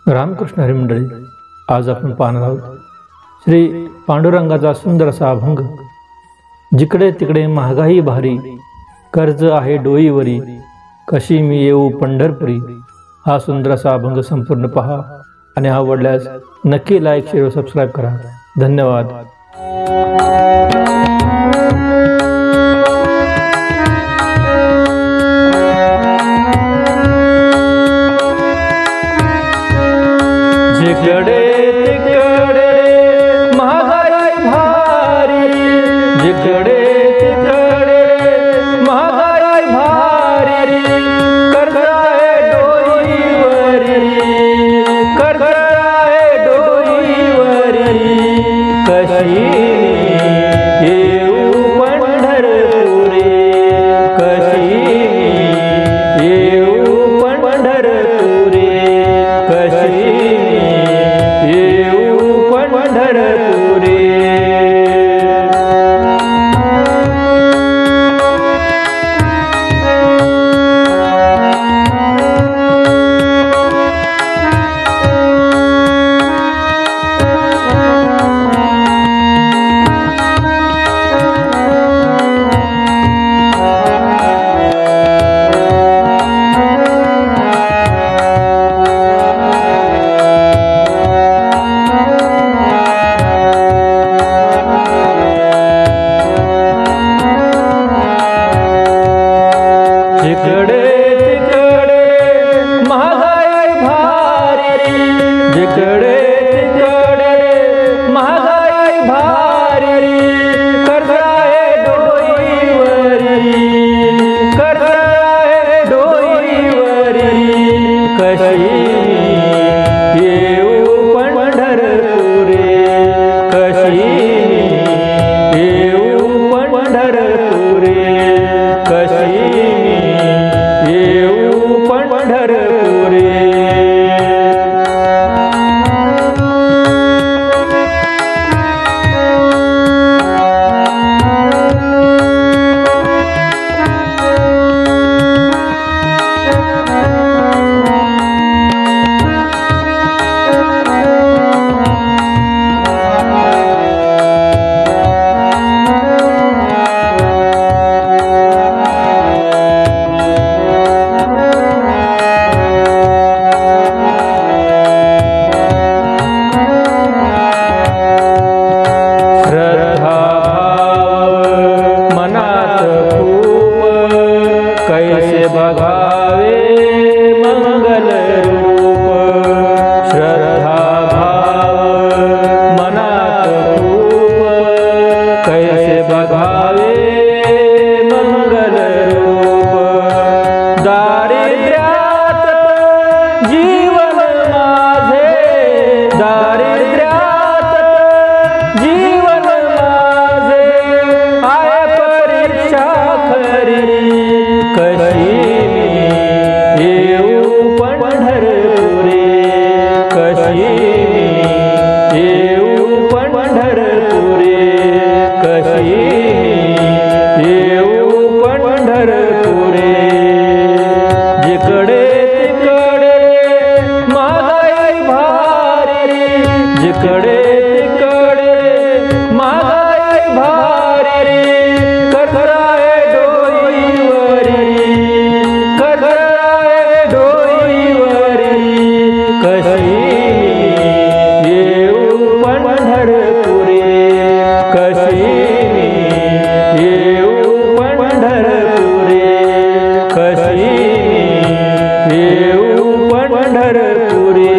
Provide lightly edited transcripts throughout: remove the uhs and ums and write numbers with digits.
रामकृष्ण हरी मंडळी, आज आपण पाहणार आहोत श्री पांडुरंगाचा सुंदर असा अभंग. जिकडे तिकडे महागाई भारी, कर्ज आहे डोईवरी, कशी मी येऊ पंढरपुरी. हा सुंदर असा अभंग संपूर्ण पहा आणि आवडल्यास नक्की लाईक, शेअर व सबस्क्राईब करा. धन्यवाद. जिकडे तिकडे महागाई भारी, जिकडे तिकडे महागाई भारी, कर्ज आहे डोईवरी, कर्ज आहे डोईवरी, कशी येऊ पंढरपुरी, कशी येऊ पंढरपुरी, कशी पंढरपुरी. जिकडे तिकडे महागाई भारी, जिकडे तिकडे महागाई भारी, कर्ज आहे डोईवरी, कर्ज आहे डोईवरी, कशी येऊ पंढरपुरी, कशी येऊ पंढरपुरी, कशी पंढरपुरी. कैसे बघावे मंगल रूप, श्रद्धा भाव मनात खूप, कैसे बघावे मंगल रूप. दारिद्र्यात जीवन माझे, दारिद्र्यात जीवन माझे, आहे परीक्षा खरी, कशी येऊ पंढरपुरी, कशी येऊ पंढरपुरी, कशी येऊ पंढरपुरी. जिकडे तिकडे महागाई भारी, जिकडे तिकडे महागाई भारी, कर्ज आहे डोईवरी, कर्ज आहे डोईवरी, कशी येऊ पंढरपुरी, कशी येऊ पंढरपुरी, कशी येऊ पंढरपुरी.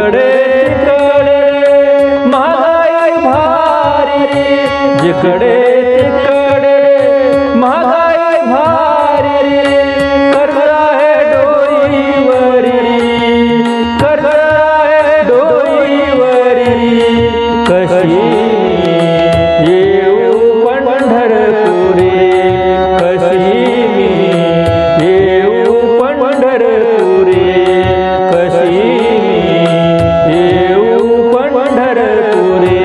जिकडे तिकडे महागाई भारी जिकडे तिकडे महागाई भारी कर्ज आहे डोईवरी कर्ज आहे डोईवरी कशी येऊ पंढरपुरी कशी मी येऊ पंढरपुरी कशी मी येऊ पंढरपुरी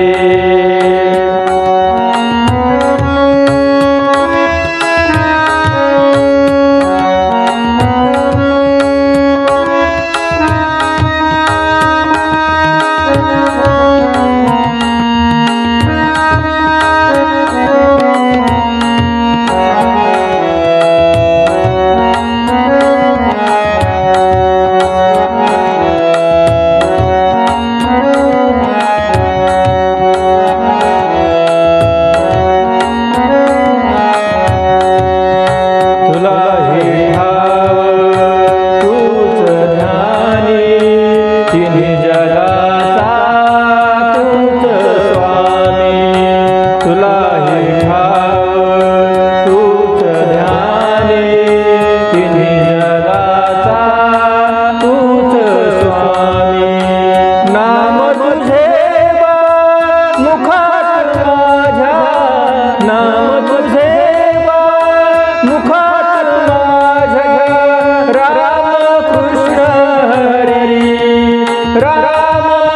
राम